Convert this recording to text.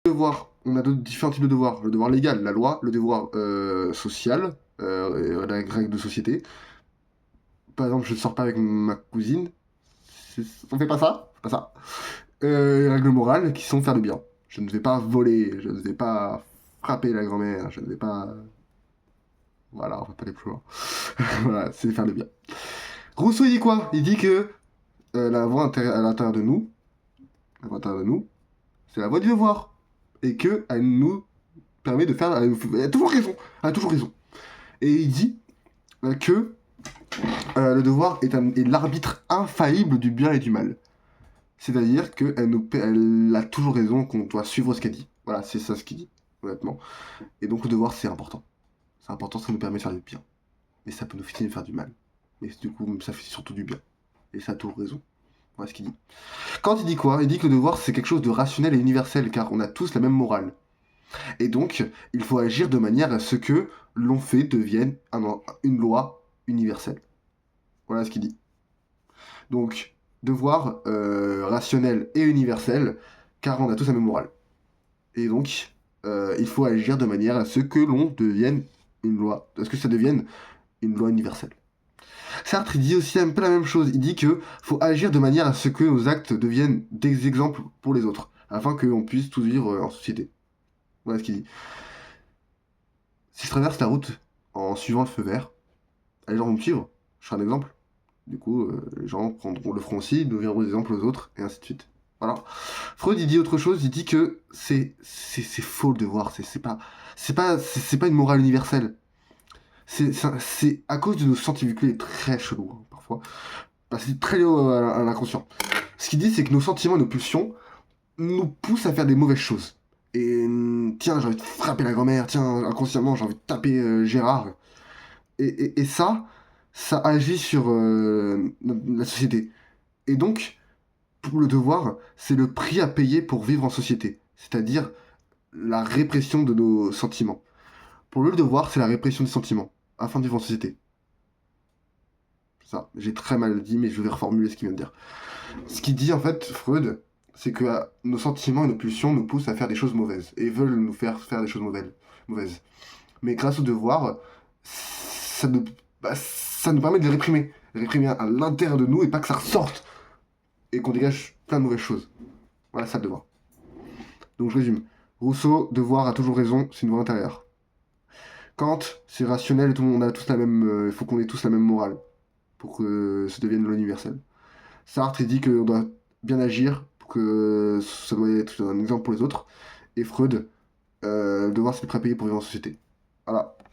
Devoir, on a différents types de devoirs. Le devoir légal, la loi, le devoir social, la règle de société. Par exemple, je ne sors pas avec ma cousine. On fait pas ça, c'est pas ça. Les règles morales qui sont faire le bien. Je ne vais pas voler, je ne vais pas frapper la grand-mère, je ne vais pas... Voilà, on va pas aller plus loin. Voilà, c'est faire le bien. Rousseau, il dit quoi? Il dit que la voie à l'intérieur de nous, la voie à l'intérieur de nous, c'est la voie du devoir. Et que elle nous permet de faire... Elle a toujours raison. Elle a toujours raison. Et il dit que le devoir est l'arbitre infaillible du bien et du mal. C'est-à-dire qu'elle a toujours raison, qu'on doit suivre ce qu'elle dit. Voilà, c'est ça ce qu'il dit, honnêtement. Et donc le devoir, c'est important. C'est important, ça nous permet de faire du bien. Mais ça peut nous finir de faire du mal. Mais du coup, ça fait surtout du bien. Et ça a toujours raison. Voilà ce qu'il dit. Quand il dit quoi? Il dit que le devoir, c'est quelque chose de rationnel et universel, car on a tous la même morale. Et donc, il faut agir de manière à ce que l'on fait devienne une loi universelle. Voilà ce qu'il dit. Donc, devoir rationnel et universel, car on a tous la même morale. Et donc, il faut agir de manière à ce que l'on devienne une loi, à ce que ça devienne une loi universelle. Sartre, il dit aussi un peu la même chose. Il dit que faut agir de manière à ce que nos actes deviennent des exemples pour les autres, afin qu'on puisse tous vivre en société. Voilà ce qu'il dit. Si je traverse la route en suivant le feu vert, les gens vont me suivre. Je serai un exemple. Du coup, les gens le feront aussi, nous deviendrons des exemples aux autres, et ainsi de suite. Voilà. Freud, il dit autre chose, il dit que c'est faux le devoir, c'est pas une morale universelle. C'est à cause de nos sentiments, il est très chelou, hein, parfois. Bah, c'est très lié à l'inconscient. Ce qu'il dit, c'est que nos sentiments et nos pulsions nous poussent à faire des mauvaises choses. Et tiens, j'ai envie de frapper la grand-mère, tiens, inconsciemment, j'ai envie de taper Gérard. Et ça agit sur la société. Et donc, pour le devoir, c'est le prix à payer pour vivre en société, c'est-à-dire la répression de nos sentiments. Pour le devoir, c'est la répression des sentiments, afin de vivre en société. Ça, j'ai très mal dit, mais je vais reformuler ce qu'il vient de dire. Ce qu'il dit en fait, Freud, c'est que nos sentiments et nos pulsions nous poussent à faire des choses mauvaises, et veulent nous faire faire des choses mauvaises. Mais grâce au devoir, ça nous permet de les réprimer. Réprimer à l'intérieur de nous, et pas que ça ressorte, et qu'on dégage plein de mauvaises choses. Voilà, ça le devoir. Donc je résume. Rousseau, devoir a toujours raison, c'est une voie intérieure. Kant, c'est rationnel, tout le monde a tous la même, il faut qu'on ait tous la même morale pour que ça devienne l'universel. Sartre, il dit qu'on doit bien agir pour que ça doit être un exemple pour les autres. Et Freud, devoir c'est le prêt à payer pour vivre en société. Voilà.